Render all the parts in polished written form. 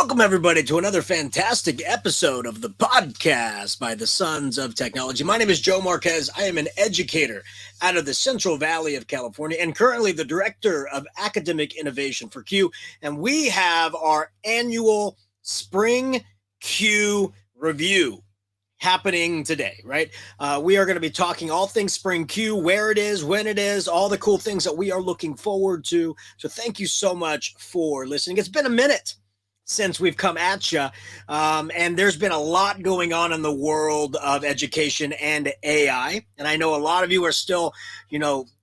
Welcome, everybody, to another fantastic episode of the podcast by the Sons of Technology. My name is Joe Marquez. I am an educator out of the Central Valley of California and currently the Director of Academic Innovation for CUE. And we have our annual Spring CUE Review happening today, right? We are going to be talking all things Spring CUE, where it is, when it is, all the cool things that we are looking forward to. So thank you so much for listening. It's been a minute since we've come at you, and there's been a lot going on in the world of education and AI. And I know a lot of you are still,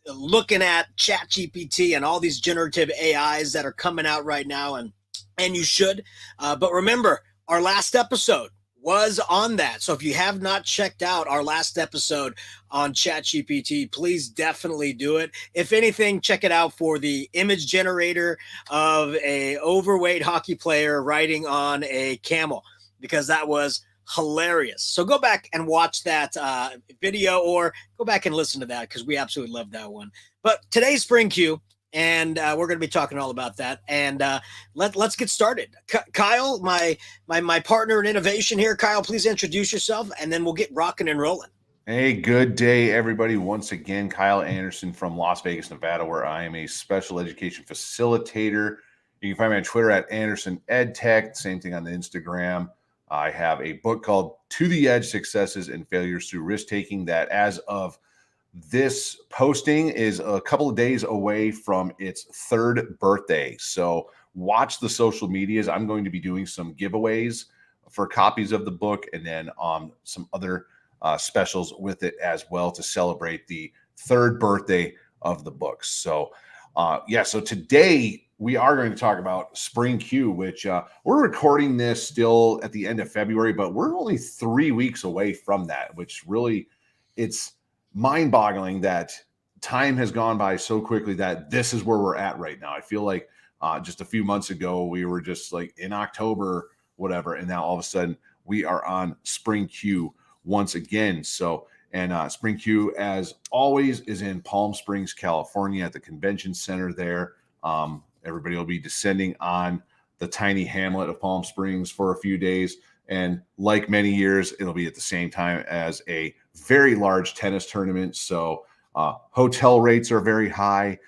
looking at ChatGPT and all these generative AIs that are coming out right now, and you should. But remember, our last episode was on that. So if you have not checked out our last episode on ChatGPT, please definitely do it. If anything, check it out for the image generator of a overweight hockey player riding on a camel, because that was hilarious. So go back and watch that video, or go back and listen to that, because we absolutely love that one. But today's Spring CUE, and we're going to be talking all about that. And let's get started. Kyle, my partner in innovation here. Kyle, please introduce yourself, and then we'll get rocking and rolling. Hey, good day, everybody. Once again, Kyle Anderson from Las Vegas, Nevada, where I am a special education facilitator. You can find me on Twitter at Anderson EdTech. Same thing on the Instagram. I have a book called To the Edge: Successes and Failures Through Risk-Taking that, as of this posting, is a couple of days away from its third birthday. So watch the social medias. I'm going to be doing some giveaways for copies of the book, and then some other specials with it as well to celebrate the third birthday of the book. So so today we are going to talk about Spring CUE, which we're recording this still at the end of February, but we're only 3 weeks away from that, which really, it's mind-boggling that time has gone by so quickly that this is where we're at right now. I feel like just a few months ago we were just like in October, whatever, and now all of a sudden we are on Spring CUE once again. So, and Spring CUE, as always, is in Palm Springs, California, at the convention center there. Everybody will be descending on the tiny hamlet of Palm Springs for a few days. And like many years, it'll be at the same time as a very large tennis tournament. So hotel rates are very high.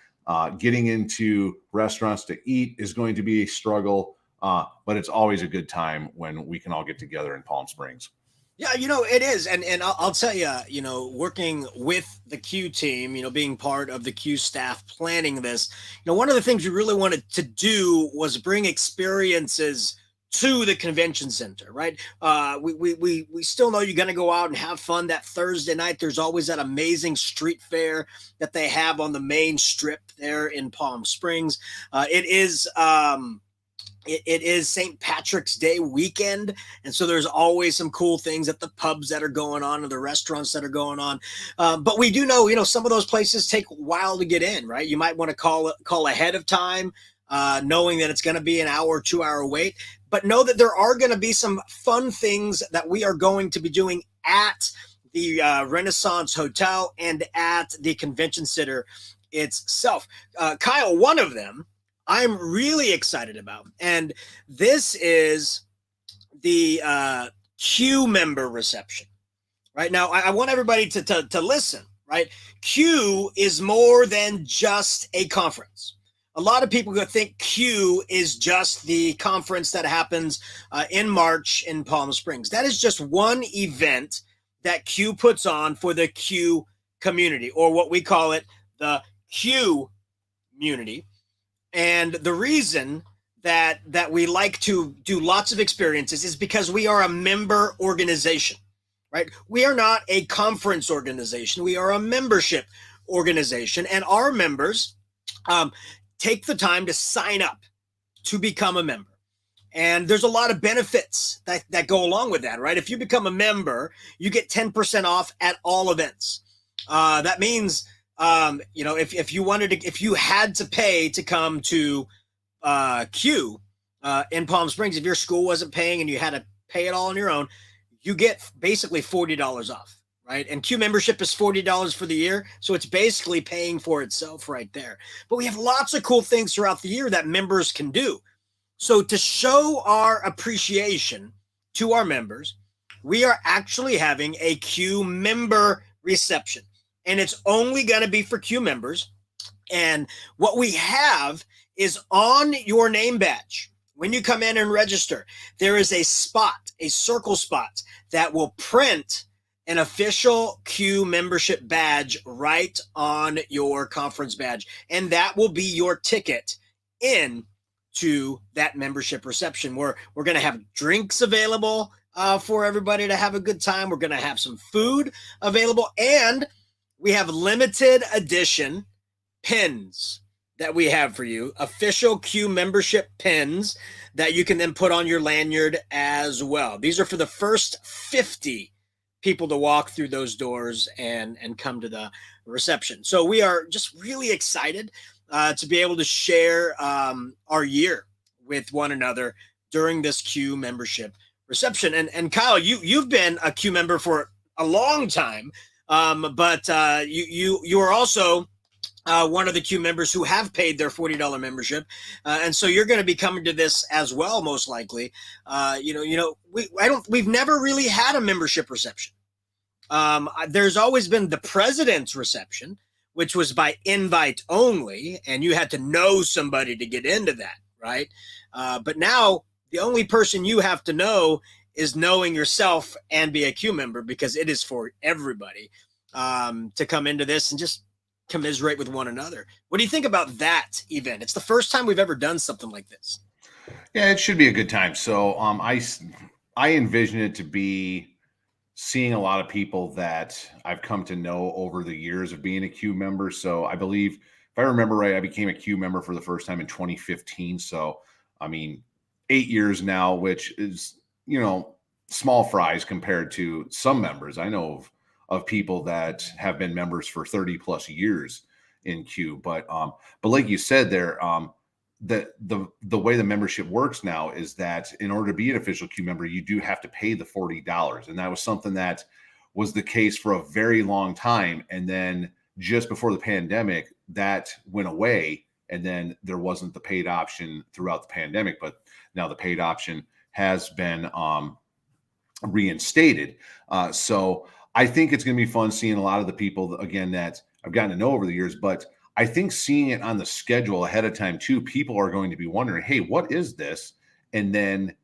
Getting into restaurants to eat is going to be a struggle, but it's always a good time when we can all get together in Palm Springs. Yeah, it is. And I'll tell you, working with the CUE team, being part of the CUE staff planning this, one of the things we really wanted to do was bring experiences to the convention center, right? We still know you're going to go out and have fun that Thursday night. There's always that amazing street fair that they have on the main strip there in Palm Springs. It is St. Patrick's Day weekend, and so there's always some cool things at the pubs that are going on and the restaurants that are going on. But we do know, some of those places take a while to get in, right? You might want to call ahead of time, knowing that it's going to be an hour, 2-hour wait. But know that there are going to be some fun things that we are going to be doing at the Renaissance Hotel and at the convention center itself. Kyle, one of them I'm really excited about, and this is the CUE member reception. Right now, I want everybody to listen. Right, CUE is more than just a conference. A lot of people think CUE is just the conference that happens in March in Palm Springs. That is just one event that CUE puts on for the CUE community, or what we call it, the CUE community. And the reason that we like to do lots of experiences is because we are a member organization, right? We are not a conference organization. We are a membership organization, and our members take the time to sign up to become a member. And there's a lot of benefits that go along with that, right? If you become a member, you get 10% off at all events. That means, if you had to pay to come to CUE in Palm Springs, if your school wasn't paying and you had to pay it all on your own, you get basically $40 off. Right. And CUE membership is $40 for the year. So it's basically paying for itself right there. But we have lots of cool things throughout the year that members can do. So to show our appreciation to our members, we are actually having a Q member reception, and it's only going to be for Q members. And what we have is on your name badge. When you come in and register, there is a spot, a circle spot that will print an official Q membership badge right on your conference badge. And that will be your ticket in to that membership reception where we're going to have drinks available for everybody to have a good time. We're going to have some food available, and we have limited edition pins that we have for you, official Q membership pins that you can then put on your lanyard as well. These are for the first 50 people to walk through those doors and come to the reception. So we are just really excited to be able to share our year with one another during this Q membership reception. And Kyle, you've been a Q member for a long time, but you are also one of the Q members who have paid their $40 membership, and so you're going to be coming to this as well, most likely. We've never really had a membership reception. There's always been the president's reception, which was by invite only, and you had to know somebody to get into that, right? But now the only person you have to know is knowing yourself and be a Q member, because it is for everybody to come into this and just commiserate with one another. What do you think about that event? It's the first time we've ever done something like this. Yeah, it should be a good time. So I envision it to be seeing a lot of people that I've come to know over the years of being a Q member. So I believe, if I remember right, I became a Q member for the first time in 2015. So, I mean, 8 years now, which is, small fries compared to some members. I know of people that have been members for 30 plus years in Q. But like you said there, the way the membership works now is that in order to be an official Q member, you do have to pay the $40. And that was something that was the case for a very long time. And then just before the pandemic, that went away. And then there wasn't the paid option throughout the pandemic, but now the paid option has been reinstated. So I think it's going to be fun seeing a lot of the people, again, that I've gotten to know over the years, but I think seeing it on the schedule ahead of time too, people are going to be wondering, hey, what is this? And then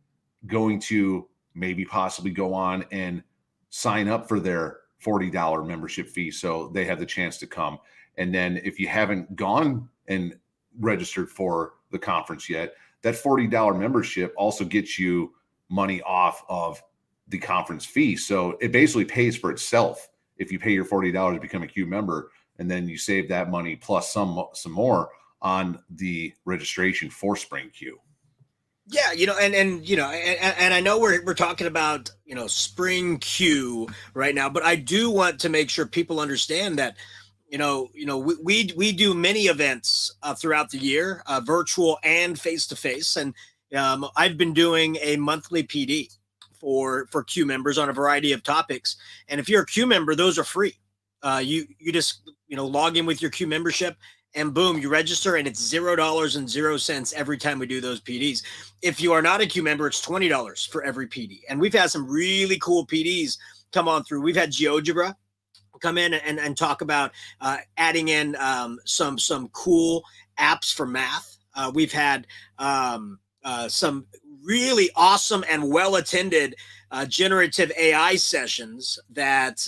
going to maybe possibly go on and sign up for their $40 membership fee so they have the chance to come. And then if you haven't gone and registered for the conference yet, that $40 membership also gets you money off of the conference fee. So it basically pays for itself if you pay your $40 to become a Q member, and then you save that money plus some more on the registration for Spring Q. Yeah, and I know we're talking about Spring Q right now, but I do want to make sure people understand that we do many events throughout the year, virtual and face to face, and I've been doing a monthly PD for Q members on a variety of topics. And if you're a Q member, those are free. You just log in with your Q membership, and boom, you register, and it's $0.00 every time we do those PDs. If you are not a Q member, it's $20 for every PD. And we've had some really cool PDs come on through. We've had GeoGebra come in and talk about adding in some cool apps for math. We've had some really awesome and well-attended generative AI sessions that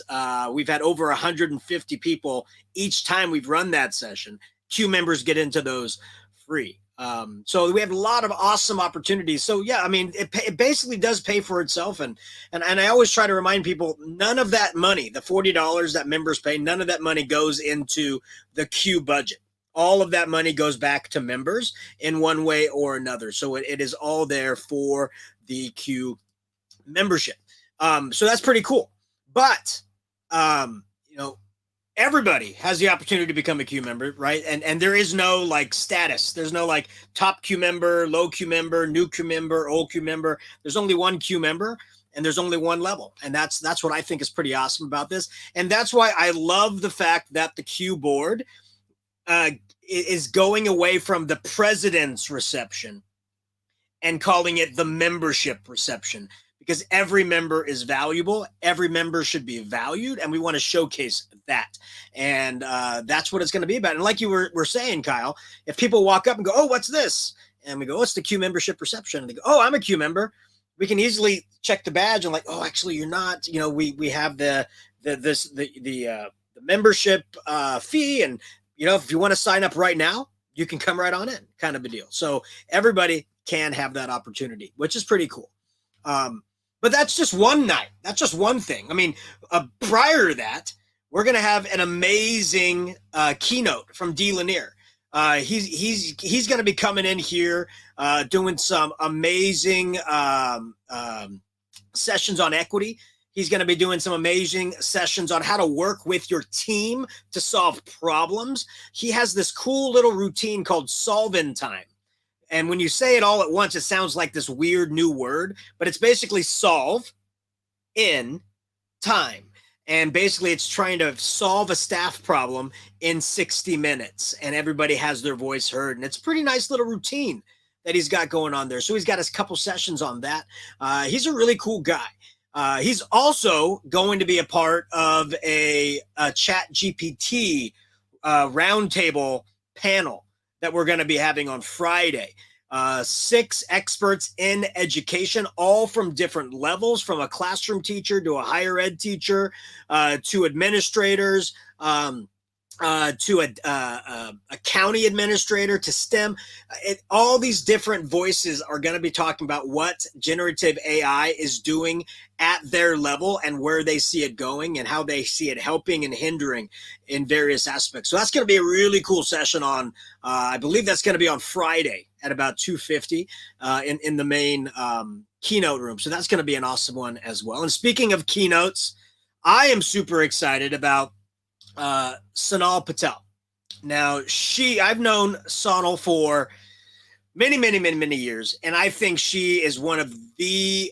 we've had over 150 people each time we've run that session. Q members get into those free. So we have a lot of awesome opportunities. So yeah, I mean, it basically does pay for itself. And I always try to remind people, none of that money, the $40 that members pay, none of that money goes into the Q budget. All of that money goes back to members in one way or another. So it is all there for the Q membership. So that's pretty cool. But, everybody has the opportunity to become a Q member, right? And there is no like status. There's no like top Q member, low Q member, new Q member, old Q member. There's only one Q member, and there's only one level. And that's what I think is pretty awesome about this. And that's why I love the fact that the Q board is going away from the president's reception and calling it the membership reception, because every member is valuable. Every member should be valued, and we want to showcase that. And that's what it's going to be about. And like you were saying, Kyle, if people walk up and go, "Oh, what's this?" and we go, "Oh, it's the Q membership reception," and they go, "Oh, I'm a Q member," we can easily check the badge and like, "Oh, actually, you're not." You know, we have the membership fee, and you know, if you want to sign up right now, you can come right on in, kind of a deal. So everybody can have that opportunity, which is pretty cool. But that's just one night. That's just one thing. I mean, prior to that, we're going to have an amazing keynote from D. Lanier. He's going to be coming in here doing some amazing sessions on equity. He's going to be doing some amazing sessions on how to work with your team to solve problems. He has this cool little routine called solve-in time. And when you say it all at once, it sounds like this weird new word, but it's basically solve in time. And basically it's trying to solve a staff problem in 60 minutes and everybody has their voice heard. And it's a pretty nice little routine that he's got going on there. So he's got a couple sessions on that. He's a really cool guy. He's also going to be a part of a ChatGPT roundtable panel that we're going to be having on Friday. 6 experts in education, all from different levels, from a classroom teacher to a higher ed teacher, to administrators, to a county administrator, to STEM. All these different voices are going to be talking about what generative AI is doing at their level and where they see it going and how they see it helping and hindering in various aspects. So that's going to be a really cool session on, I believe that's going to be on Friday at about 2:50 in the main keynote room. So that's going to be an awesome one as well. And speaking of keynotes, I am super excited about Sonal Patel. Now, I've known Sonal for many years, and I think she is one of the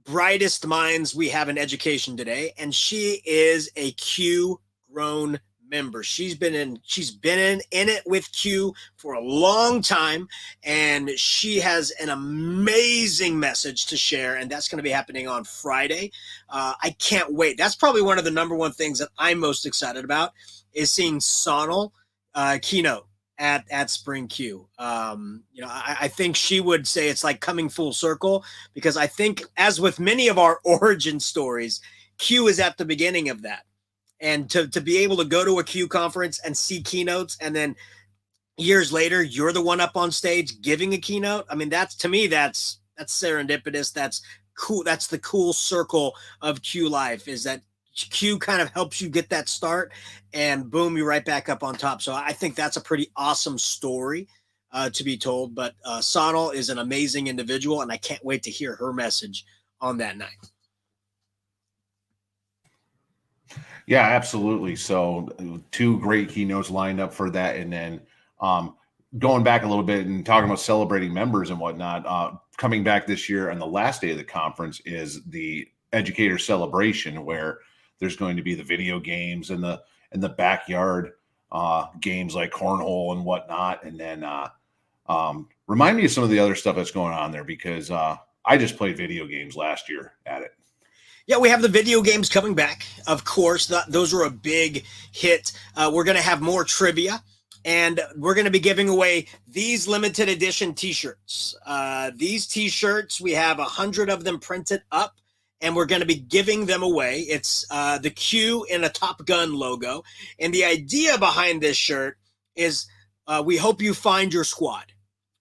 brightest minds we have in education today, and she is a Q grown member. She's been in it with Q for a long time, and she has an amazing message to share, and that's going to be happening on Friday. I can't wait. That's probably one of the number one things that I'm most excited about, is seeing Sonal keynote at Spring Q. I think she would say it's like coming full circle, because I think, as with many of our origin stories, Q is at the beginning of that. And to be able to go to a Q conference and see keynotes, and then years later, you're the one up on stage giving a keynote. I mean, that's serendipitous. That's cool. That's the cool circle of Q life, is that Q kind of helps you get that start, and boom, you're right back up on top. So I think that's a pretty awesome story to be told. But Sonal is an amazing individual, and I can't wait to hear her message on that night. Yeah, absolutely. So 2 great keynotes lined up for that. And then going back a little bit and talking about celebrating members and whatnot, coming back this year on the last day of the conference is the educator celebration, where there's going to be the video games and the backyard games like cornhole and whatnot. And then remind me of some of the other stuff that's going on there, because I just played video games last year at it. Yeah, we have the video games coming back. Of course, those are a big hit. We're going to have more trivia, and we're going to be giving away these limited edition T-shirts. These T-shirts, we have 100 of them printed up, and we're going to be giving them away. It's the Q in a Top Gun logo. And the idea behind this shirt is we hope you find your squad.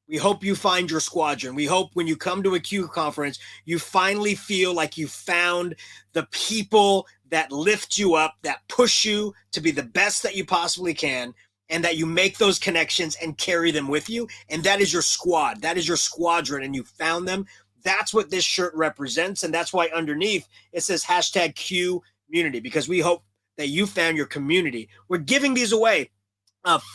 We hope you find your squadron. We hope when you come to a Q conference, you finally feel like you found the people that lift you up, that push you to be the best that you possibly can, and that you make those connections and carry them with you. And that is your squad. That is your squadron, and you found them. That's what this shirt represents. And that's why underneath it says #Q community, because we hope that you found your community. We're giving these away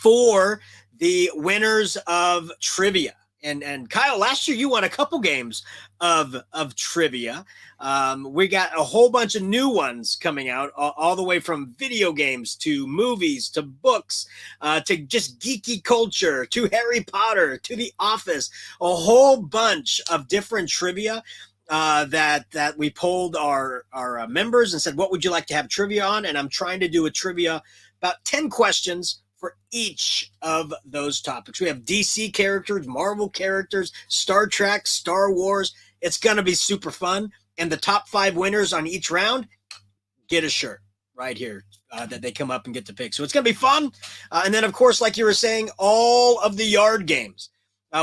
for the winners of trivia. And Kyle, last year you won a couple games of trivia. We got a whole bunch of new ones coming out, all the way from video games to movies to books to just geeky culture to Harry Potter to The Office. A whole bunch of different trivia that we polled our members and said, what would you like to have trivia on? And I'm trying to do a trivia about 10 questions for each of those topics. We have DC characters, Marvel characters, Star Trek, Star Wars. It's going to be super fun. And the top 5 winners on each round get a shirt right here that they come up and get to pick. So it's going to be fun. And then, of course, like you were saying, all of the yard games.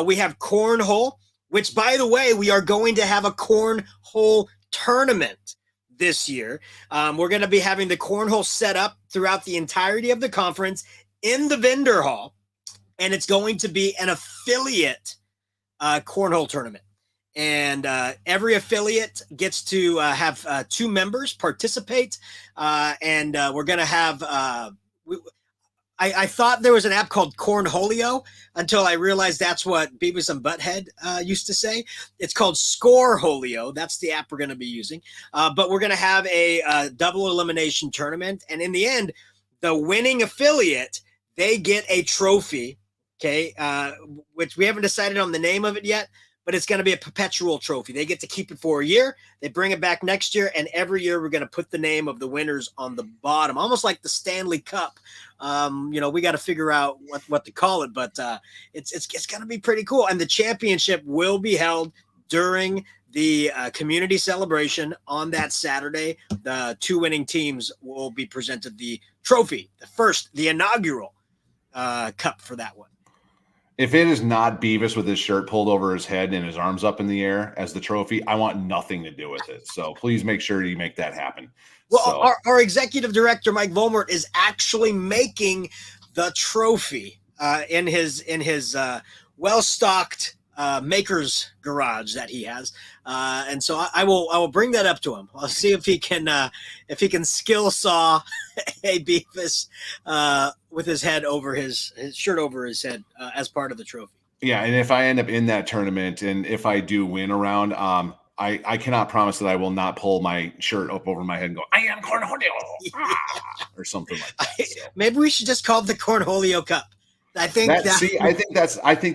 We have cornhole, which, by the way, we are going to have a cornhole tournament this year. We're going to be having the cornhole set up throughout the entirety of the conference in the vendor hall, and it's going to be an affiliate cornhole tournament. And every affiliate gets to have 2 members participate, and we're going to have I thought there was an app called Cornholio until I realized that's what Beavis and Butthead used to say. It's called Scoreholio. That's the app we're going to be using. But we're going to have a double elimination tournament. And in the end, the winning affiliate, they get a trophy, okay, which we haven't decided on the name of it yet, but it's going to be a perpetual trophy. They get to keep it for a year. They bring it back next year, and every year we're going to put the name of the winners on the bottom, almost like the Stanley Cup. We got to figure out what to call it, but it's going to be pretty cool. And the championship will be held during the community celebration on that Saturday. The 2 winning teams will be presented the trophy, the inaugural cup for that one. If it is not Beavis with his shirt pulled over his head and his arms up in the air as the trophy, I want nothing to do with it. So please make sure you make that happen. Well, our executive director, Mike Volmert, is actually making the trophy in his well-stocked maker's garage that he has. And so I will bring that up to him. I'll see if he can skill saw a Beavis with his head over his shirt over his head as part of the trophy. Yeah, and if I end up in that tournament and if I do win a round, I cannot promise that I will not pull my shirt up over my head and go, I am Cornholio, or something like that. So. Maybe we should just call it the Cornholio Cup. I think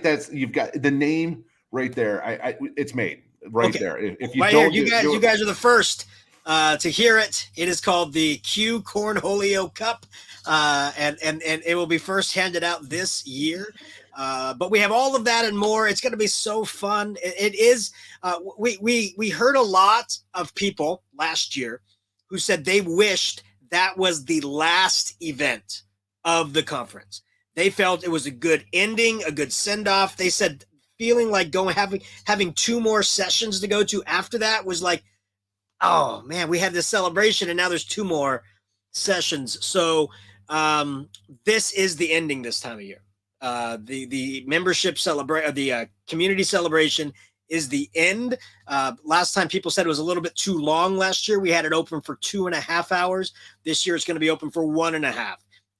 that's you've got the name right there. It's made right there. If you right don't, here, you guys are the first to hear it. It is called the Q Cornholio Cup, and it will be first handed out this year. But we have all of that and more. It's going to be so fun. It is. We heard a lot of people last year who said they wished that was the last event of the conference. They felt it was a good ending, a good send-off. They said feeling like having 2 more sessions to go to after that was like, oh man, we had this celebration and now there's 2 more sessions. So this is the ending this time of year. The membership the community celebration is the end. Last time people said it was a little bit too long last year. We had it open for 2.5 hours. This year it's going to be open for 1.5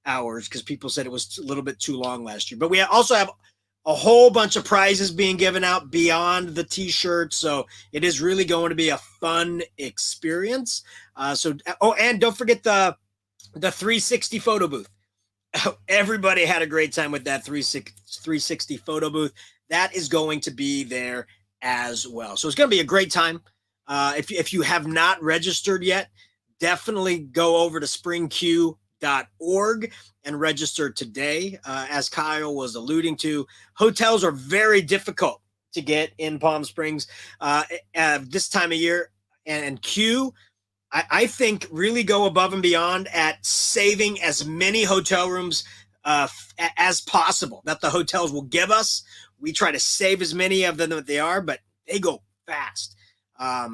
hours because people said it was a little bit too long last year. But we also have a whole bunch of prizes being given out beyond the t-shirts. So it is really going to be a fun experience. And don't forget the 360 photo booth. Everybody had a great time with that 360 photo booth. That is going to be there as well. So it's going to be a great time. If you have not registered yet, definitely go over to springq.org and register today. As Kyle was alluding to, hotels are very difficult to get in Palm Springs this time of year. And Q, I think, really go above and beyond at saving as many hotel rooms as possible that the hotels will give us. We try to save as many of them that they are, but they go fast. At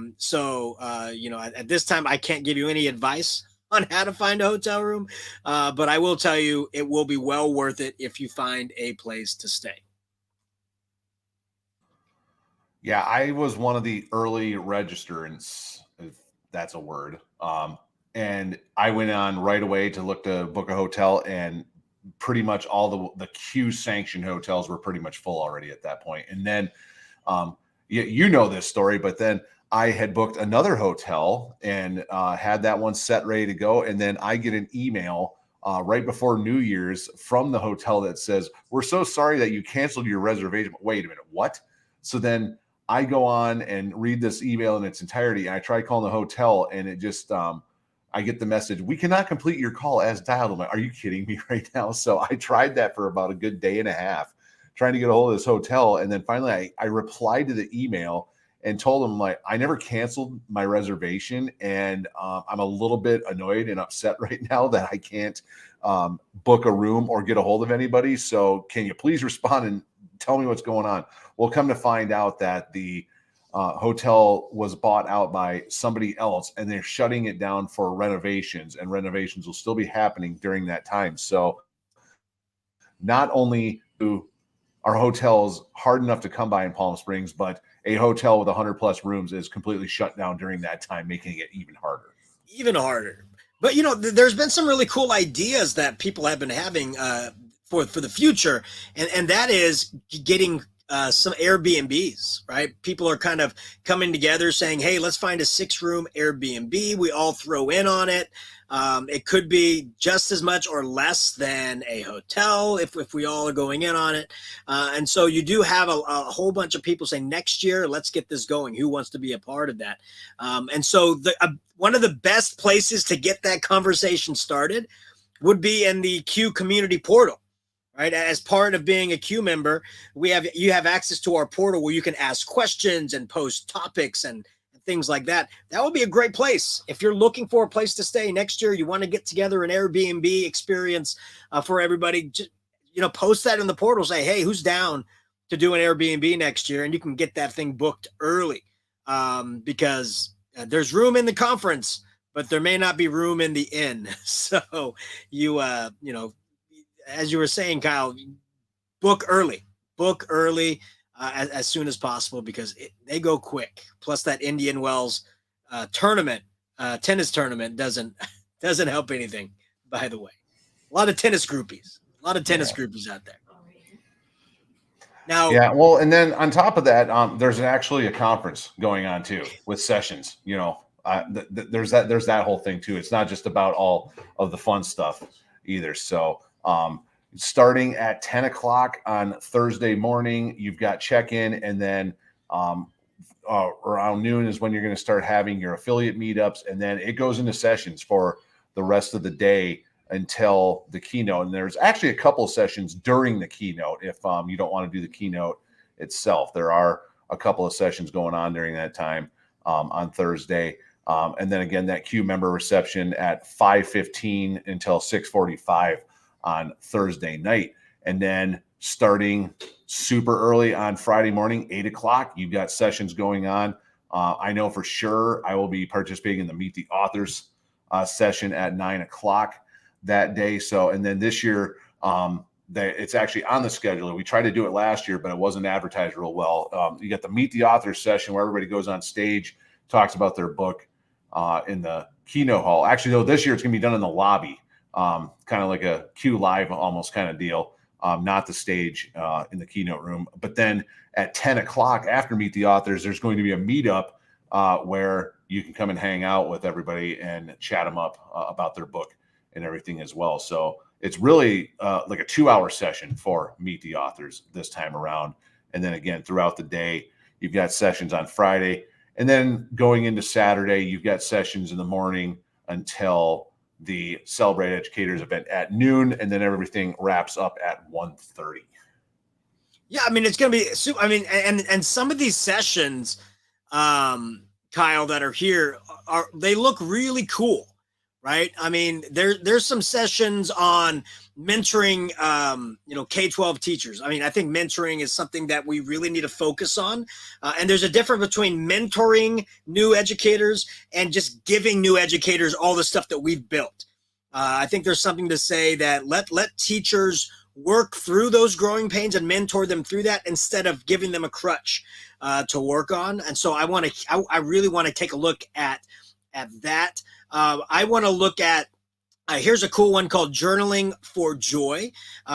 this time, I can't give you any advice on how to find a hotel room, but I will tell you it will be well worth it if you find a place to stay. Yeah, I was one of the early registrants, if that's a word. And I went on right away to look to book a hotel, and pretty much all the Q sanctioned hotels were pretty much full already at that point. And then you know this story, but then I had booked another hotel and had that one set ready to go. And then I get an email right before New Year's from the hotel that says, "We're so sorry that you canceled your reservation." Wait a minute, what? So then I go on and read this email in its entirety. And I try calling the hotel, and it just I get the message, "We cannot complete your call as dialed." I'm like, "Are you kidding me right now?" So I tried that for about a good day and a half, trying to get a hold of this hotel. And then finally I replied to the email and told them, like, I never canceled my reservation. And I'm a little bit annoyed and upset right now that I can't book a room or get a hold of anybody. So can you please respond and tell me what's going on? We'll come to find out that the hotel was bought out by somebody else, and they're shutting it down for renovations, and renovations will still be happening during that time. So not only do our hotels hard enough to come by in Palm Springs, but a hotel with 100 plus rooms is completely shut down during that time, making it even harder. Even harder. But there's been some really cool ideas that people have been having for the future, and that is getting some Airbnbs, right? People are kind of coming together saying, "Hey, let's find a 6-room Airbnb. We all throw in on it. It could be just as much or less than a hotel if we all are going in on it." And so you do have a whole bunch of people saying, "Next year, let's get this going. Who wants to be a part of that?" And so one of the best places to get that conversation started would be in the Q community portal. Right. As part of being a Q member, you have access to our portal where you can ask questions and post topics and things like that. That would be a great place. If you're looking for a place to stay next year, you want to get together an Airbnb experience for everybody, just, post that in the portal, say, "Hey, who's down to do an Airbnb next year?" And you can get that thing booked early because there's room in the conference, but there may not be room in the inn. So as you were saying, Kyle, book early as soon as possible because they go quick. Plus that Indian Wells tournament, tennis tournament doesn't help anything, by the way. A lot of tennis groupies out there. Now, yeah, well, and then on top of that, there's actually a conference going on too with sessions. There's that whole thing too. It's not just about all of the fun stuff either. So starting at 10 o'clock on Thursday morning, you've got check-in, and then around noon is when you're going to start having your affiliate meetups, and then it goes into sessions for the rest of the day until the keynote. And there's actually a couple of sessions during the keynote if you don't want to do the keynote itself. There are a couple of sessions going on during that time on Thursday. And then again, that Q member reception at 5:15 until 6:45 on Thursday night. And then starting super early on Friday morning, 8 o'clock, you've got sessions going on. I know for sure I will be participating in the Meet the Authors session at 9 o'clock that day. So, and then this year, it's actually on the schedule. We tried to do it last year, but it wasn't advertised real well. You got the Meet the Authors session where everybody goes on stage, talks about their book in the keynote hall. Actually, though, this year it's going to be done in the lobby, kind of like a Q Live almost kind of deal, not the stage in the keynote room. But then at 10 o'clock after Meet the Authors, there's going to be a meetup where you can come and hang out with everybody and chat them up about their book and everything as well. So it's really like a 2-hour session for Meet the Authors this time around. And then again, throughout the day, you've got sessions on Friday. And then going into Saturday, you've got sessions in the morning until the Celebrate Educators event at noon. And then everything wraps up at 1:30. Yeah, I mean, it's going to be, I mean, and some of these sessions, Kyle, that are here, they look really cool, right? I mean, there's some sessions on mentoring, K-12 teachers. I mean, I think mentoring is something that we really need to focus on. And there's a difference between mentoring new educators and just giving new educators all the stuff that we've built. I think there's something to say that let teachers work through those growing pains and mentor them through that instead of giving them a crutch to work on. And so I really want to take a look at that. I want to look at Here's a cool one called Journaling for Joy.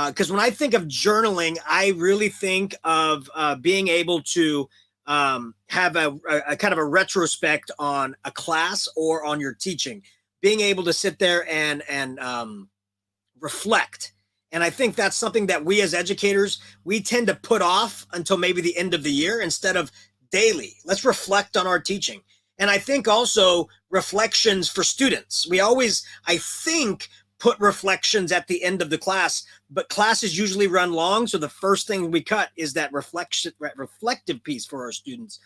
Because when I think of journaling, I really think of being able to have a kind of a retrospect on a class or on your teaching, being able to sit there and reflect. And I think that's something that we as educators, we tend to put off until maybe the end of the year instead of daily. Let's reflect on our teaching. And I think also reflections for students. We always, I think, put reflections at the end of the class, but classes usually run long. So the first thing we cut is that reflective piece for our students.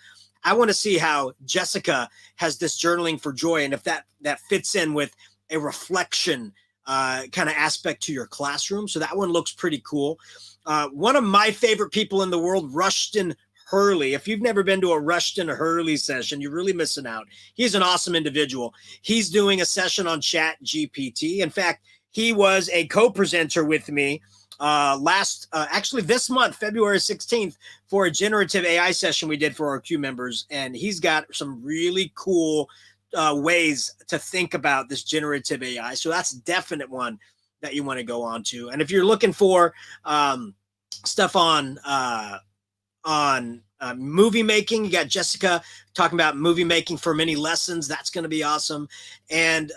I want to see how Jessica has this journaling for joy, and if that fits in with a reflection kind of aspect to your classroom. So that one looks pretty cool. One of my favorite people in the world, Rushton Hurley. If you've never been to a Rushton Hurley session, you're really missing out. He's an awesome individual. He's doing a session on Chat GPT. In fact, he was a co-presenter with me actually this month, February 16th, for a generative AI session we did for our Q members. And he's got some really cool ways to think about this generative AI. So that's a definite one that you want to go on to. And if you're looking for stuff on movie making, you got Jessica talking about movie making for many lessons. That's going to be awesome. And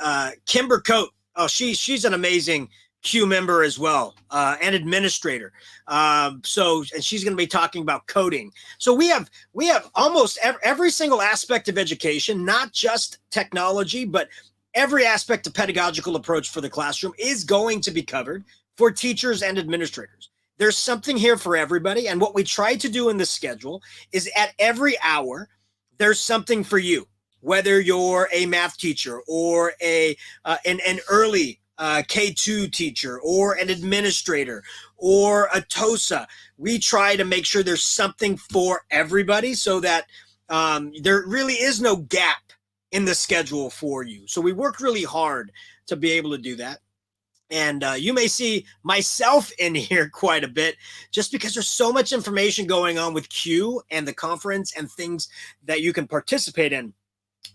Kimber Coate, she's an amazing Q member as well, and administrator. And she's going to be talking about coding. So we have almost every single aspect of education, not just technology, but every aspect of pedagogical approach for the classroom is going to be covered for teachers and administrators. There's something here for everybody. And what we try to do in the schedule is at every hour, there's something for you, whether you're a math teacher or an early K2 teacher or an administrator or a TOSA. We try to make sure there's something for everybody so that there really is no gap in the schedule for you. So we work really hard to be able to do that. And you may see myself in here quite a bit just because there's so much information going on with Q and the conference and things that you can participate in.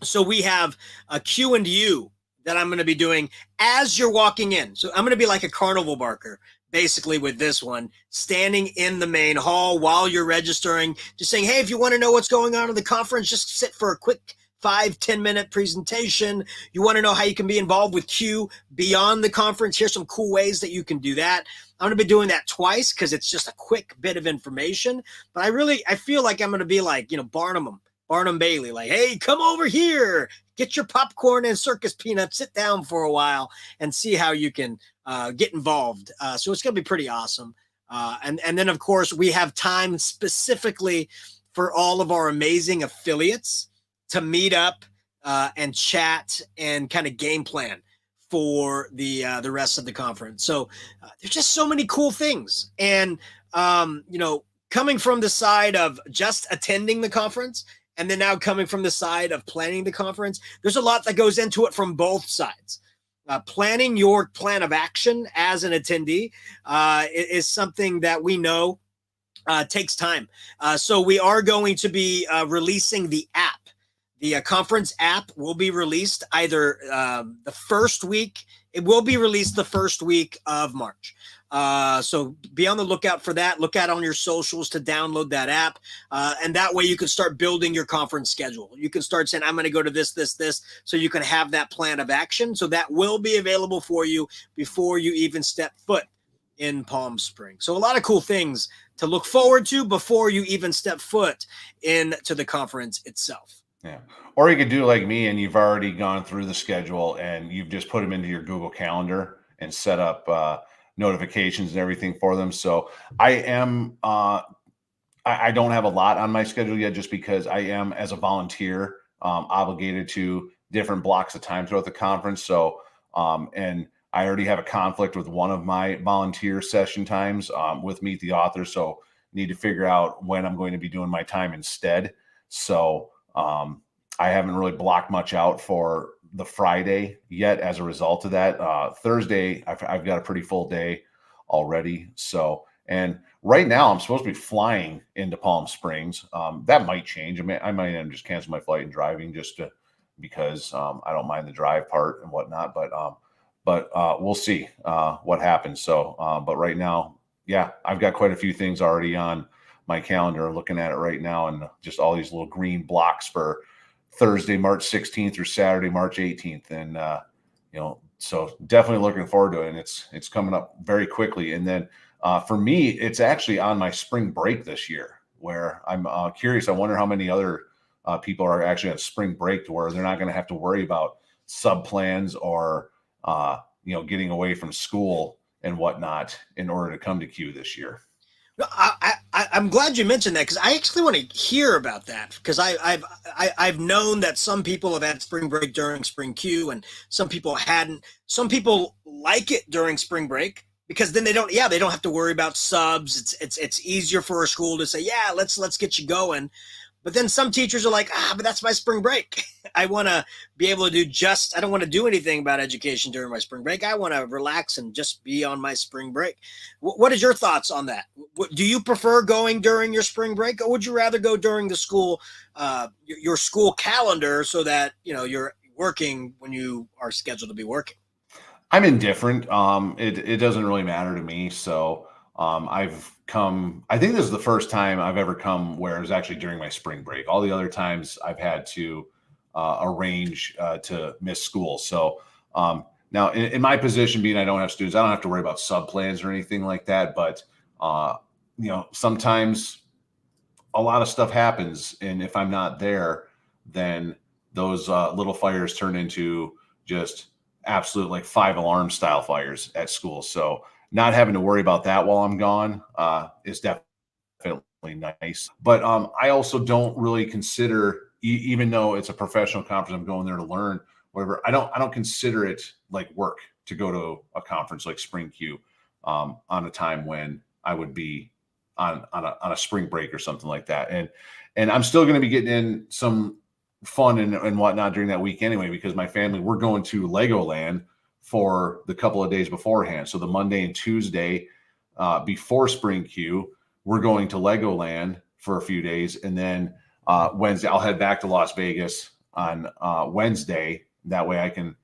So we have a Q and U that I'm going to be doing as you're walking in. So I'm going to be like a carnival barker, basically, with this one, standing in the main hall while you're registering, just saying, hey, if you want to know what's going on in the conference, just sit for a quick 5-10 minute presentation. You want to know how you can be involved with Q beyond the conference. Here's some cool ways that you can do that. I'm going to be doing that twice because it's just a quick bit of information. But I feel like I'm going to be like, Barnum Bailey, like, hey, come over here, get your popcorn and circus peanuts, sit down for a while and see how you can get involved. So it's going to be pretty awesome. And then, of course, we have time specifically for all of our amazing affiliates to meet up and chat and kind of game plan for the rest of the conference. So there's just so many cool things. And, coming from the side of just attending the conference and then now coming from the side of planning the conference, there's a lot that goes into it from both sides. Planning your plan of action as an attendee is something that we know takes time. So we are going to be releasing the app. The conference app will be released either the first week. It will be released the first week of March. So be on the lookout for that. Look out on your socials to download that app. And that way you can start building your conference schedule. You can start saying, I'm going to go to this. So you can have that plan of action. So that will be available for you before you even step foot in Palm Springs. So a lot of cool things to look forward to before you even step foot into the conference itself. Yeah. Or you could do like me and you've already gone through the schedule and you've just put them into your Google Calendar and set up notifications and everything for them. So I am, I don't have a lot on my schedule yet just because I am, as a volunteer, obligated to different blocks of time throughout the conference. So, and I already have a conflict with one of my volunteer session times with Meet the Author. So need to figure out when I'm going to be doing my time instead. So, I haven't really blocked much out for the Friday yet as a result of that. Thursday, I've got a pretty full day already. So, and right now I'm supposed to be flying into Palm Springs. That might change. I might end just cancel my flight and driving just because I don't mind the drive part and whatnot. But but we'll see what happens. So, but right now, yeah, I've got quite a few things already on my calendar, looking at it right now, and just all these little green blocks for Thursday, March 16th through Saturday, March 18th. And, so definitely looking forward to it. And it's coming up very quickly. And then for me, it's actually on my spring break this year, where I'm curious. I wonder how many other people are actually on spring break to where they're not going to have to worry about sub plans or, getting away from school and whatnot in order to come to Q this year. No, I'm glad you mentioned that, because I actually want to hear about that, because I've known that some people have had spring break during spring Q and some people hadn't. Some people like it during spring break because then they don't have to worry about subs. It's easier for a school to say, yeah, let's get you going. But then some teachers are like, but that's my spring break. I want to be able to I don't want to do anything about education during my spring break. I want to relax and just be on my spring break. What is your thoughts on that? Do you prefer going during your spring break, or would you rather go during the school, your school calendar, so that, you're working when you are scheduled to be working? I'm indifferent. It doesn't really matter to me. So I think this is the first time I've ever come where it was actually during my spring break. All the other times I've had to arrange to miss school. So now in my position, being I don't have students, I don't have to worry about sub plans or anything like that. But, sometimes a lot of stuff happens. And if I'm not there, then those little fires turn into just absolute like 5 alarm style fires at school. So not having to worry about that while I'm gone is definitely nice. But I also don't really consider, even though it's a professional conference, I'm going there to learn, whatever. I don't consider it like work to go to a conference like Spring Q on a time when I would be on a spring break or something like that. And I'm still going to be getting in some fun and whatnot during that week anyway, because my family, we're going to Legoland for the couple of days beforehand. So the Monday and Tuesday before Spring Q, we're going to Legoland for a few days. And then Wednesday, I'll head back to Las Vegas on Wednesday. That way I can,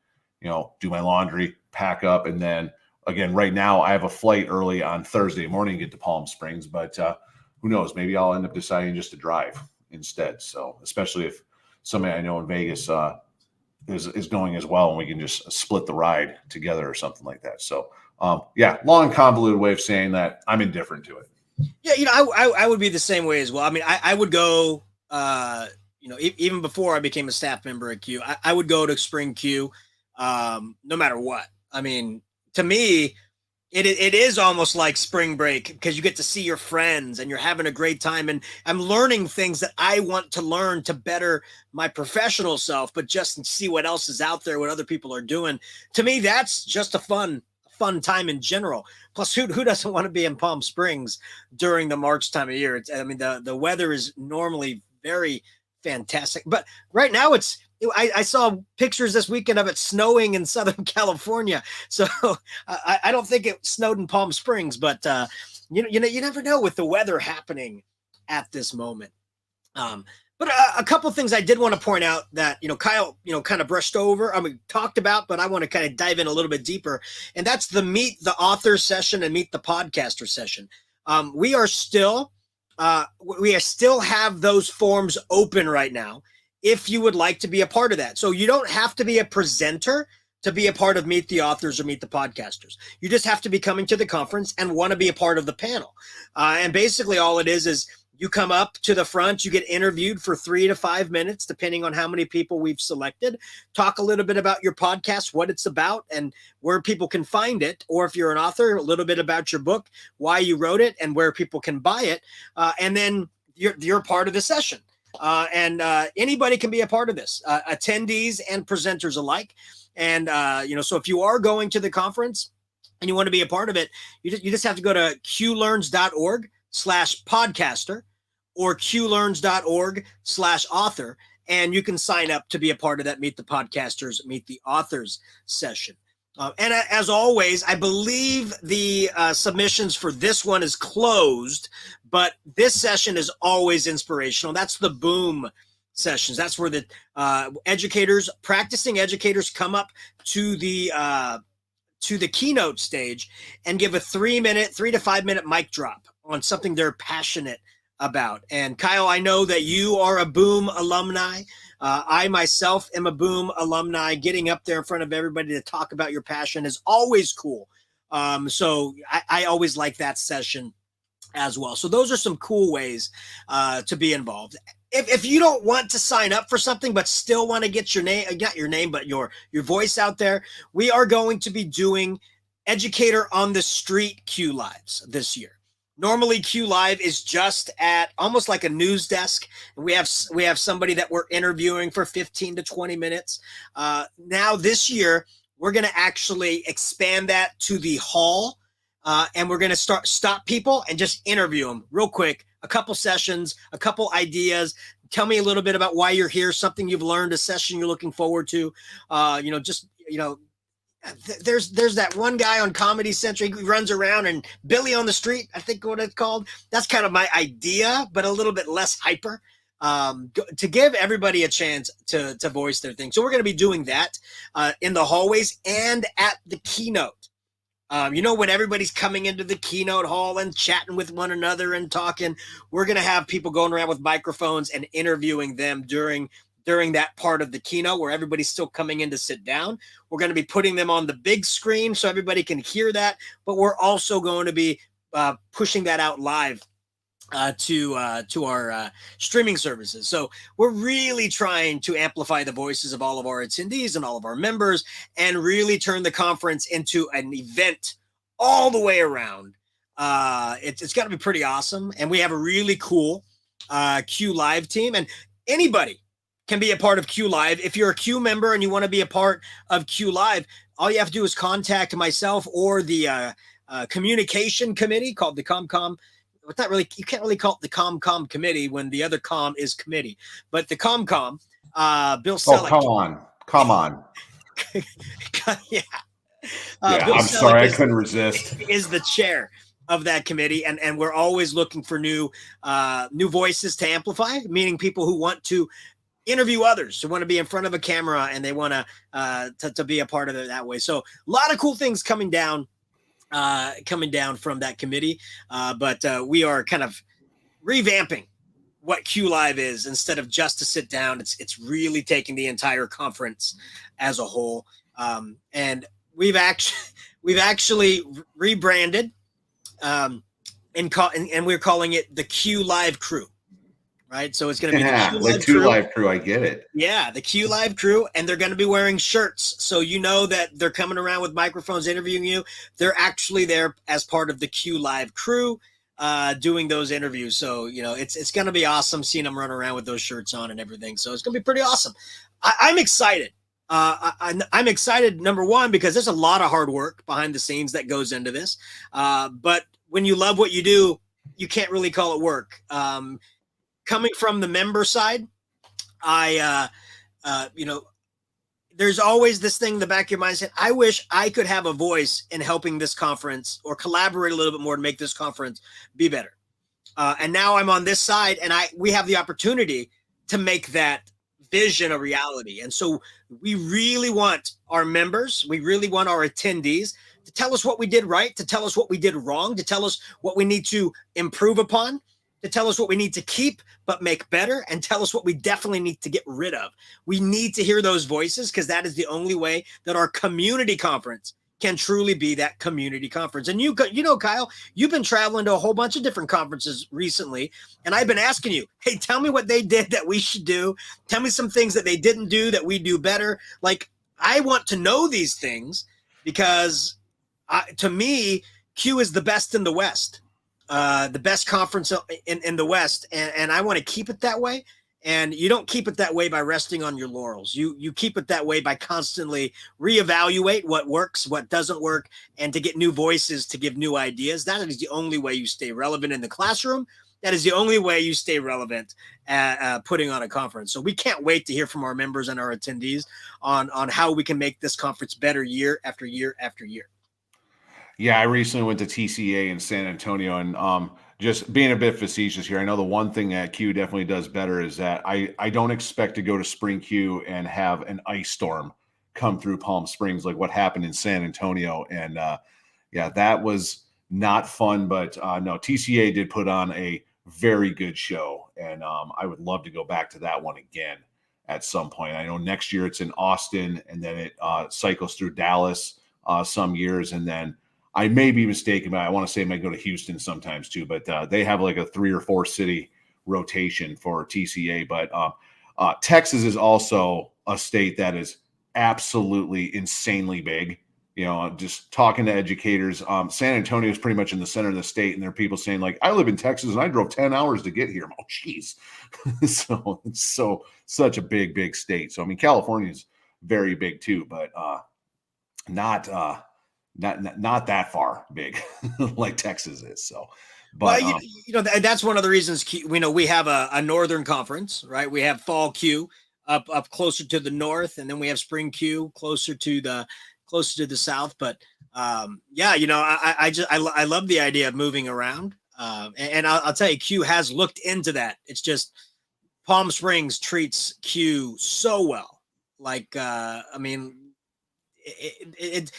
do my laundry, pack up. And then again, right now I have a flight early on Thursday morning to get to Palm Springs, but who knows, maybe I'll end up deciding just to drive instead. So especially if somebody I know in Vegas is going as well, and we can just split the ride together or something like that. So long convoluted way of saying that I'm indifferent to it. Yeah, I would be the same way as well. I mean, I would go, even before I became a staff member at Q, I would go to Spring Q, no matter what. I mean, to me, it is almost like spring break, because you get to see your friends and you're having a great time, and I'm learning things that I want to learn to better my professional self, but just see what else is out there, what other people are doing. To me, that's just a fun time in general. Plus, who doesn't want to be in Palm Springs during the March time of year? The weather is normally very fantastic, but right now I saw pictures this weekend of it snowing in Southern California. So I don't think it snowed in Palm Springs, but you never know with the weather happening at this moment. But a couple of things I did want to point out that, Kyle, kind of brushed over, talked about, but I want to kind of dive in a little bit deeper. And that's the Meet the Author session and Meet the Podcaster session. We still have those forms open right now, if you would like to be a part of that. So you don't have to be a presenter to be a part of Meet the Authors or Meet the Podcasters. You just have to be coming to the conference and want to be a part of the panel. And basically all it is you come up to the front, you get interviewed for 3 to 5 minutes, depending on how many people we've selected. Talk a little bit about your podcast, what it's about, and where people can find it. Or if you're an author, a little bit about your book, why you wrote it, and where people can buy it. And then you're part of the session. And anybody can be a part of this, attendees and presenters alike. And, so if you are going to the conference and you want to be a part of it, you just have to go to qlearns.org/podcaster or qlearns.org/author, and you can sign up to be a part of that Meet the Podcasters, Meet the Authors session. And as always, I believe the submissions for this one is closed, but this session is always inspirational. That's the Boom sessions. That's where the practicing educators come up to the to the keynote stage and give a 3 to 5 minute mic drop on something they're passionate about. And Kyle, I know that you are a Boom alumni. I myself am a Boom alumni. Getting up there in front of everybody to talk about your passion is always cool. So I always like that session as well. So those are some cool ways to be involved. If you don't want to sign up for something but still want to get your name, not your name, but your voice out there, we are going to be doing Educator on the Street Q Lives this year. Normally Q Live is just at almost like a news desk. We have somebody that we're interviewing for 15 to 20 minutes. Now this year, we're going to actually expand that to the hall. And we're going to stop people and just interview them real quick. A couple sessions, a couple ideas. Tell me a little bit about why you're here, something you've learned, a session you're looking forward to. There's that one guy on Comedy Central who runs around and Billy on the Street, I think what it's called. That's kind of my idea, but a little bit less hyper. To give everybody a chance to voice their thing. So we're going to be doing that in the hallways and at the keynote. When everybody's coming into the keynote hall and chatting with one another and talking, we're going to have people going around with microphones and interviewing them during that part of the keynote where everybody's still coming in to sit down. We're going to be putting them on the big screen so everybody can hear that, but we're also going to be pushing that out live to our streaming services. So we're really trying to amplify the voices of all of our attendees and all of our members and really turn the conference into an event all the way around. It's got to be pretty awesome. And we have a really cool Q Live team, and anybody can be a part of Q Live. If you're a Q member and you want to be a part of Q Live, all you have to do is contact myself or the communication committee called the ComCom. It's not really, you can't really call it the ComCom committee when the other com is committee, but the ComCom, Bill Selleck. Oh, come on. Yeah. I'm sorry, I couldn't resist. Is the chair of that committee, and we're always looking for new voices to amplify, meaning people who want to interview others, who want to be in front of a camera, and they want to be a part of it that way. So a lot of cool things coming down from that committee. But we are kind of revamping what Q Live is. Instead of just to sit down, it's really taking the entire conference as a whole. And we've actually rebranded, and we're calling it the Q Live Crew. Right. So it's going to be the Q Live Crew. I get it. Yeah. The Q Live Crew. And they're going to be wearing shirts. So you know that they're coming around with microphones interviewing you. They're actually there as part of the Q Live Crew doing those interviews. So, it's going to be awesome seeing them run around with those shirts on and everything. So it's going to be pretty awesome. I'm excited. I'm excited, number one, because there's a lot of hard work behind the scenes that goes into this. But when you love what you do, you can't really call it work. Coming from the member side, there's always this thing in the back of your mind saying, I wish I could have a voice in helping this conference or collaborate a little bit more to make this conference be better. And now I'm on this side, and we have the opportunity to make that vision a reality. And so we really want our members, we really want our attendees to tell us what we did right, to tell us what we did wrong, to tell us what we need to improve upon, to tell us what we need to keep but make better, and tell us what we definitely need to get rid of. We need to hear those voices, because that is the only way that our community conference can truly be that community conference. And Kyle, you've been traveling to a whole bunch of different conferences recently, and I've been asking you, hey, tell me what they did that we should do. Tell me some things that they didn't do that we do better. Like, I want to know these things because to me, Q is the best in the West. The best conference in the West, and I want to keep it that way. And you don't keep it that way by resting on your laurels. You keep it that way by constantly reevaluate what works, what doesn't work, and to get new voices, to give new ideas. That is the only way you stay relevant in the classroom. That is the only way you stay relevant putting on a conference. So we can't wait to hear from our members and our attendees on how we can make this conference better year after year after year. Yeah, I recently went to TCA in San Antonio, and just being a bit facetious here, I know the one thing that Q definitely does better is that I don't expect to go to Spring Q and have an ice storm come through Palm Springs, like what happened in San Antonio. And yeah, that was not fun, but no, TCA did put on a very good show. And I would love to go back to that one again at some point. I know next year it's in Austin, and then it cycles through Dallas some years. And then I may be mistaken, but I want to say I might go to Houston sometimes too, but they have like a 3 or 4 city rotation for TCA. But Texas is also a state that is absolutely insanely big. You know, just talking to educators, San Antonio is pretty much in the center of the state, and there are people saying like, I live in Texas and I drove 10 hours to get here. Oh, geez. So it's such a big state. So, I mean, California is very big too, but not that far big like Texas is. So, but well, that's one of the reasons, we have a Northern Conference, right? We have Fall Q up closer to the north, and then we have Spring Q closer to the south. But I love the idea of moving around. And I'll tell you, Q has looked into that. It's just Palm Springs treats Q so well. Like, it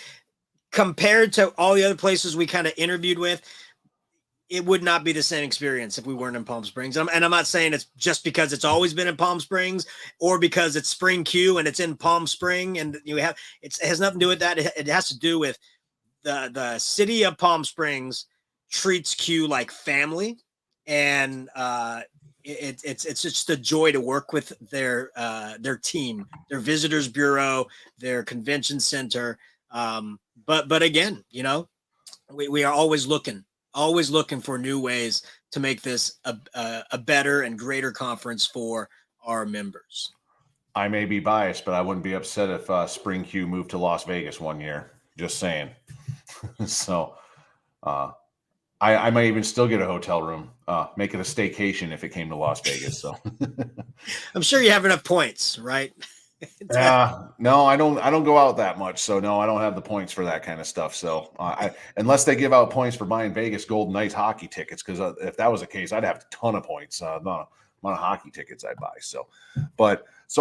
compared to all the other places we kind of interviewed with, it would not be the same experience if we weren't in Palm Springs. And I'm not saying it's just because it's always been in Palm Springs or because it's Spring Q and it's in Palm Spring. And it has nothing to do with that. It has to do with the city of Palm Springs treats Q like family. And it's just a joy to work with their team, their visitors bureau, their convention center. But again, we are always looking for new ways to make this a better and greater conference for our members. I may be biased, but I wouldn't be upset if Spring Q moved to Las Vegas one year. Just saying. So I might even still get a hotel room, make it a staycation if it came to Las Vegas. So I'm sure you have enough points, right? No, I don't go out that much. So no, I don't have the points for that kind of stuff. So unless they give out points for buying Vegas Golden Knights hockey tickets, because if that was the case, I'd have a ton of points, amount of hockey tickets I'd buy. So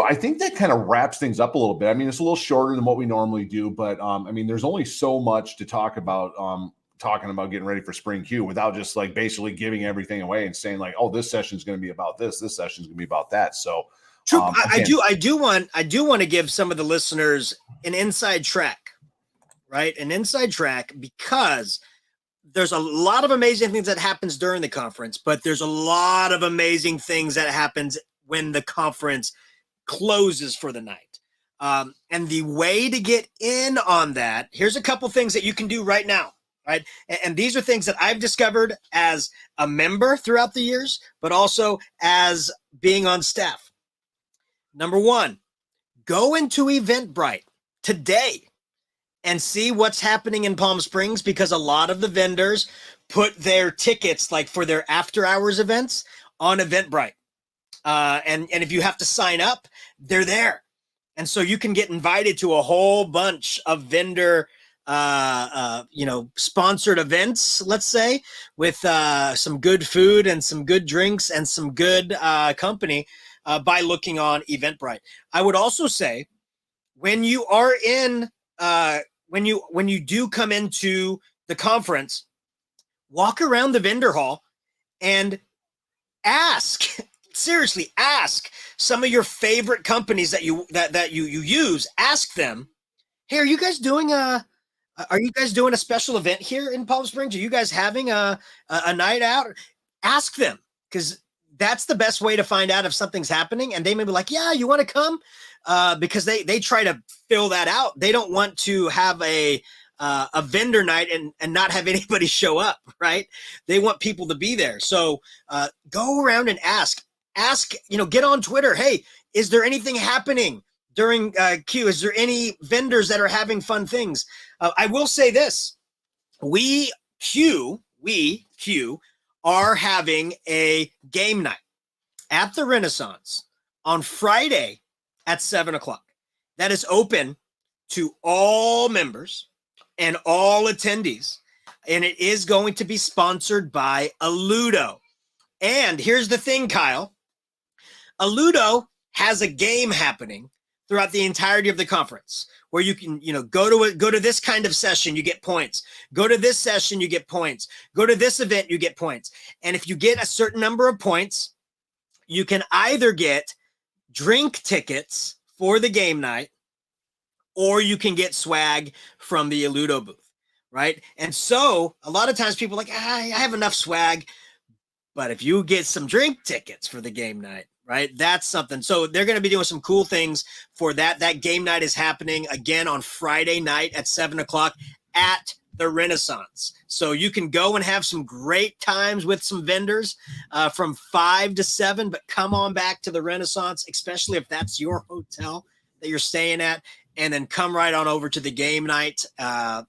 I think that kind of wraps things up a little bit. I mean, it's a little shorter than what we normally do, but I mean, there's only so much to talk about, talking about getting ready for Spring Q without just like basically giving everything away and saying like, oh, this session is going to be about this session is going to be about that. So true. I do want to give some of the listeners an inside track, right? An inside track, because there's a lot of amazing things that happens during the conference, but there's a lot of amazing things that happens when the conference closes for the night. And the way to get in on that, here's a couple things that you can do right now, right? And these are things that I've discovered as a member throughout the years, but also as being on staff. Number one, go into Eventbrite today and see what's happening in Palm Springs, because a lot of the vendors put their tickets, like for their after hours events, on Eventbrite. And if you have to sign up, they're there. And so you can get invited to a whole bunch of vendor sponsored events, let's say, with some good food and some good drinks and some good company. By looking on Eventbrite. I would also say, when you are in, when you do come into the conference, walk around the vendor hall and seriously ask some of your favorite companies that you use. Ask them, hey, are you guys doing a special event here in Palm Springs? Are you guys having a night out? Ask them, because that's the best way to find out if something's happening. And they may be like, yeah, you want to come? Because they try to fill that out. They don't want to have a vendor night and not have anybody show up, right? They want people to be there. So go around and ask, get on Twitter. Hey, is there anything happening during Q? Is there any vendors that are having fun things? I will say this, we Q are having a game night at the Renaissance on Friday at 7:00. That is open to all members and all attendees. And it is going to be sponsored by Alludo. And here's the thing, Kyle. Alludo has a game happening throughout the entirety of the conference, where you can, go to this kind of session, you get points. Go to this session, you get points. Go to this event, you get points. And if you get a certain number of points, you can either get drink tickets for the game night, or you can get swag from the Eludo booth, right? And so a lot of times people are like, I have enough swag. But if you get some drink tickets for the game night, right, that's something. So they're going to be doing some cool things for that. That game night is happening again on Friday night at 7:00 at the Renaissance. So you can go and have some great times with some vendors from 5 to 7, but come on back to the Renaissance, especially if that's your hotel that you're staying at, and then come right on over to the game night.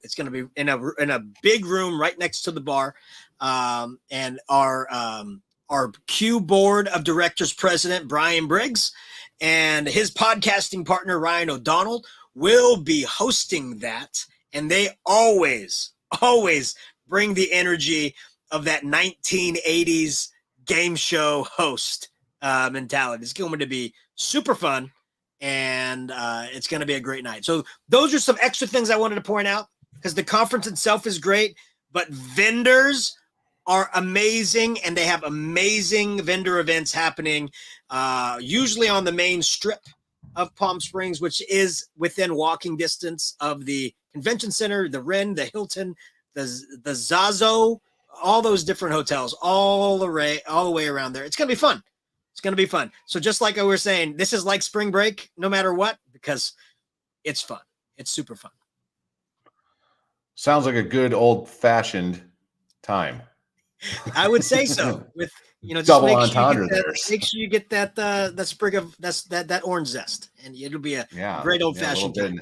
It's going to be in a big room right next to the bar. And our Q board of directors president, Brian Briggs, and his podcasting partner, Ryan O'Donnell, will be hosting that. And they always bring the energy of that 1980s game show host mentality. It's going to be super fun, and it's going to be a great night. So those are some extra things I wanted to point out, because the conference itself is great, but vendors are amazing, and they have amazing vendor events happening, usually on the main strip of Palm Springs, which is within walking distance of the convention center, the Wynn, the Hilton, the Zazo, all those different hotels, all the way around there. It's going to be fun. It's going to be fun. So just like I was saying, this is like spring break, no matter what, because it's fun. It's super fun. Sounds like a good old-fashioned time. I would say so. With just double entendre there. Make sure you get that sprig of that orange zest, and it'll be a great old fashioned time.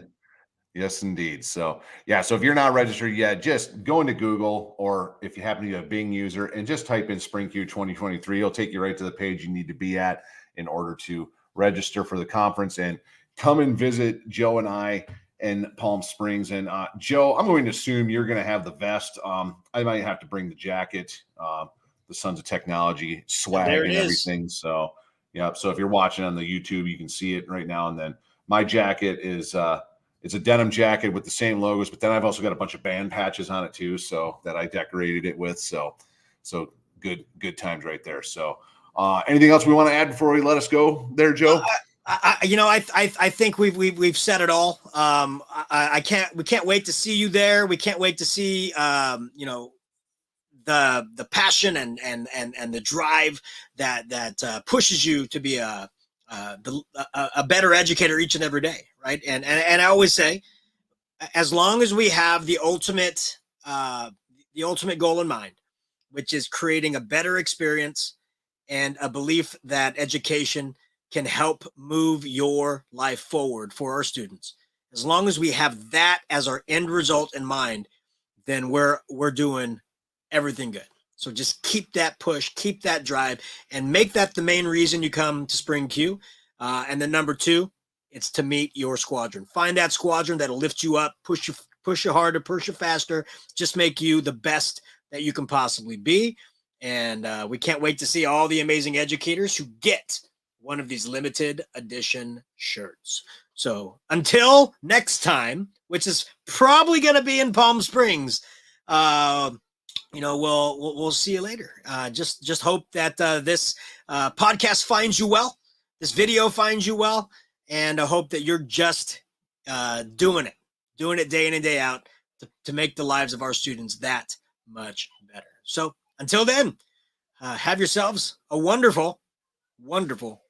Yes, indeed. So so if you're not registered yet, just go into Google, or if you happen to be a Bing user, and just type in Spring Q 2023. It'll take you right to the page you need to be at in order to register for the conference and come and visit Joe and I in Palm Springs. And Joe, I'm going to assume you're going to have the vest. I might have to bring the jacket, the Sons of Technology swag and everything. So so if you're watching on the YouTube, you can see it right now. And then my jacket is it's a denim jacket with the same logos, but then I've also got a bunch of band patches on it too, so that I decorated it with. So good times right there. So anything else we want to add before we let us go there, Joe? I think we've said it all. We can't wait to see you there. We can't wait to see the passion and the drive that pushes you to be a better educator each and every day, right? And I always say, as long as we have the ultimate goal in mind, which is creating a better experience and a belief that education can help move your life forward for our students. As long as we have that as our end result in mind, then we're doing everything good. So just keep that push, keep that drive, and make that the main reason you come to Spring Q. And then number 2, it's to meet your squadron. Find that squadron that'll lift you up, push you harder, push you faster, just make you the best that you can possibly be. And we can't wait to see all the amazing educators who get one of these limited edition shirts. So until next time, which is probably going to be in Palm Springs, we'll see you later. Just hope that this podcast finds you well, this video finds you well, and I hope that you're just doing it day in and day out to make the lives of our students that much better. So until then, have yourselves a wonderful, wonderful